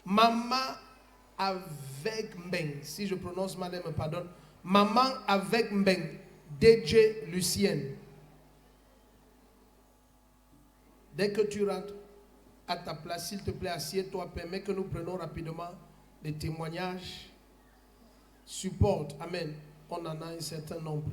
Maman avec Mbeng, si je prononce mal, elle me pardonne. Maman avec Mbeng, DJ Lucienne. Dès que tu rentres à ta place, s'il te plaît, assieds-toi, permets que nous prenions rapidement des témoignages. Supporte, amen. On en a un certain nombre.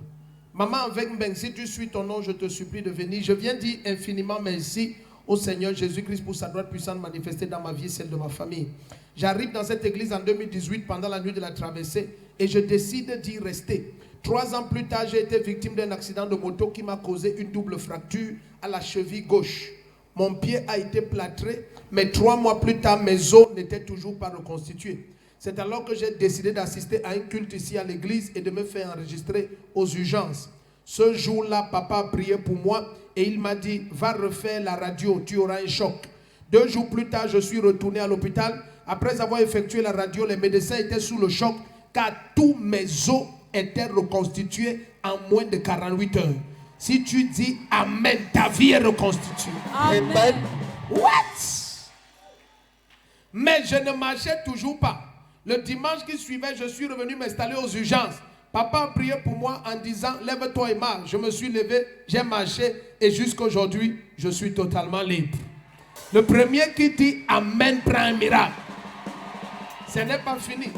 Maman avec Mbeng, si tu suis ton nom, je te supplie de venir. Je viens dire infiniment merci au Seigneur Jésus-Christ pour sa droite puissante manifestée dans ma vie et celle de ma famille. J'arrive dans cette église en 2018 pendant la nuit de la traversée et je décide d'y rester. 3 ans plus tard, j'ai été victime d'un accident de moto qui m'a causé une double fracture à la cheville gauche. Mon pied a été plâtré, mais 3 mois plus tard, mes os n'étaient toujours pas reconstitués. C'est alors que j'ai décidé d'assister à un culte ici à l'église et de me faire enregistrer aux urgences. Ce jour-là, papa a prié pour moi et il m'a dit, va refaire la radio, tu auras un choc. 2 jours plus tard, je suis retourné à l'hôpital. Après avoir effectué la radio, les médecins étaient sous le choc car tous mes os étaient reconstitués en moins de 48 heures. Si tu dis Amen, ta vie est reconstituée. Amen. What? Mais je ne marchais toujours pas. Le dimanche qui suivait, je suis revenu m'installer aux urgences. Papa a prié pour moi en disant, lève-toi et marche. Je me suis levé, j'ai marché et jusqu'à aujourd'hui, je suis totalement libre. Le premier qui dit Amen prend un miracle. Ce n'est pas fini.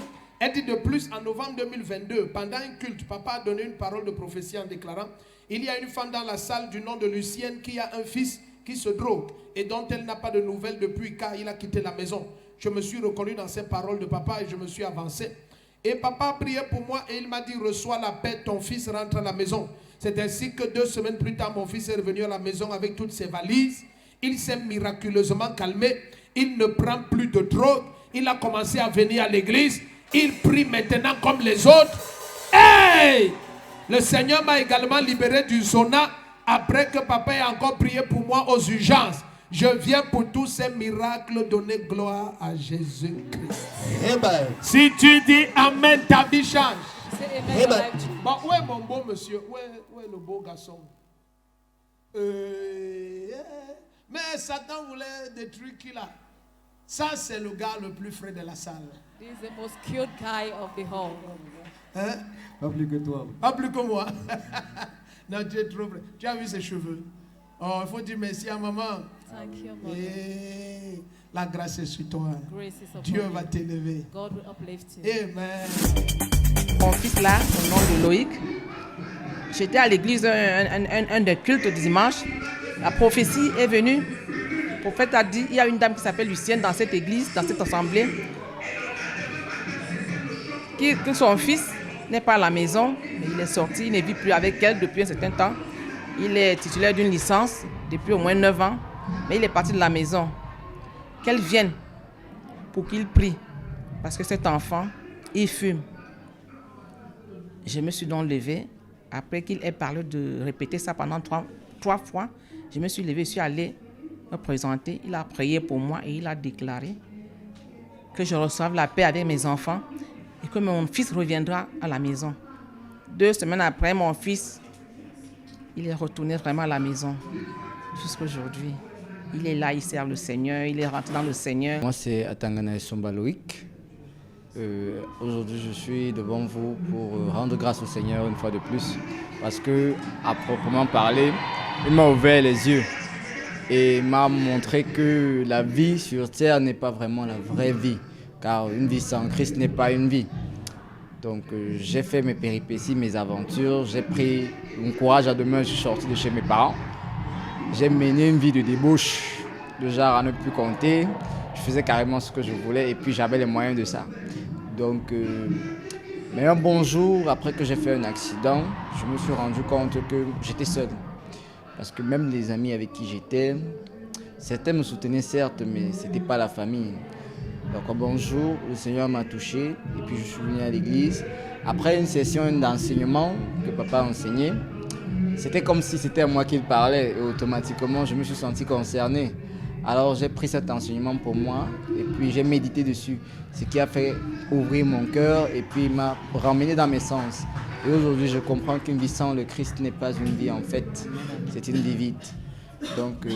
Elle dit de plus, en novembre 2022, pendant un culte, papa a donné une parole de prophétie en déclarant, il y a une femme dans la salle du nom de Lucienne qui a un fils qui se drogue et dont elle n'a pas de nouvelles depuis car il a quitté la maison. Je me suis reconnu dans ces paroles de papa et je me suis avancé. Et papa a prié pour moi et il m'a dit, reçois la paix, ton fils rentre à la maison. C'est ainsi que 2 semaines plus tard, mon fils est revenu à la maison avec toutes ses valises. Il s'est miraculeusement calmé. Il ne prend plus de drogue. Il a commencé à venir à l'église. Il prie maintenant comme les autres. Hey! Le Seigneur m'a également libéré du zona après que papa ait encore prié pour moi aux urgences. Je viens pour tous ces miracles donner gloire à Jésus-Christ. Amen. Si tu dis Amen, ta vie change. Amen. Bon, où est mon beau monsieur? Où est le beau garçon? Mais Satan voulait détruire qui là? Ça, c'est le gars le plus frais de la salle. This is the most cute guy of the hall. Hein? Pas plus que toi. Pas plus que moi. Non, tu es trop vrai. Tu as vu ses cheveux? Oh, il faut dire merci à maman. Thank you, mother. Et la grâce est sur toi. Grace is upon Dieu you. va t'élever. God will uplift you. Amen. Mon fils là, au nom de Loïc, j'étais à l'église un des cultes du dimanche. La prophétie est venue. Le prophète a dit, il y a une dame qui s'appelle Lucienne dans cette église, dans cette assemblée, que son fils n'est pas à la maison, mais il est sorti, il ne vit plus avec elle depuis un certain temps. Il est titulaire d'une licence depuis au moins 9 ans, mais il est parti de la maison. Qu'elle vienne pour qu'il prie, parce que cet enfant, il fume. Je me suis donc levée, après qu'il ait parlé de répéter ça pendant 3 fois, je me suis levée, je suis allée me présenter. Il a prié pour moi et il a déclaré que je reçoive la paix avec mes enfants et que mon fils reviendra à la maison. 2 semaines après, mon fils, il est retourné vraiment à la maison jusqu'à aujourd'hui. Il est là, il sert le Seigneur, il est rentré dans le Seigneur. Moi, c'est Atangana Somba Loïc. Aujourd'hui, je suis devant vous pour rendre grâce au Seigneur une fois de plus. Parce que, à proprement parler, il m'a ouvert les yeux et m'a montré que la vie sur terre n'est pas vraiment la vraie vie. Car une vie sans Christ n'est pas une vie. Donc j'ai fait mes péripéties, mes aventures, j'ai pris mon courage à deux mains, je suis sorti de chez mes parents. J'ai mené une vie de débauche, de genre à ne plus compter. Je faisais carrément ce que je voulais et puis j'avais les moyens de ça. Donc, mais un bon jour, après que j'ai fait un accident, je me suis rendu compte que j'étais seul. Parce que même les amis avec qui j'étais, certains me soutenaient certes, mais ce n'était pas la famille. Donc un bon jour, le Seigneur m'a touché et puis je suis venu à l'église. Après une session d'enseignement que papa enseignait, c'était comme si c'était à moi qu'il parlait et automatiquement je me suis senti concerné. Alors j'ai pris cet enseignement pour moi et puis j'ai médité dessus, ce qui a fait ouvrir mon cœur et puis m'a ramené dans mes sens. Et aujourd'hui je comprends qu'une vie sans le Christ n'est pas une vie en fait, c'est une vie vide. Donc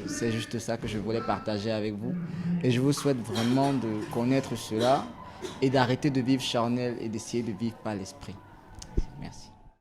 c'est juste ça que je voulais partager avec vous. Et je vous souhaite vraiment de connaître cela et d'arrêter de vivre charnel et d'essayer de vivre par l'esprit. Merci.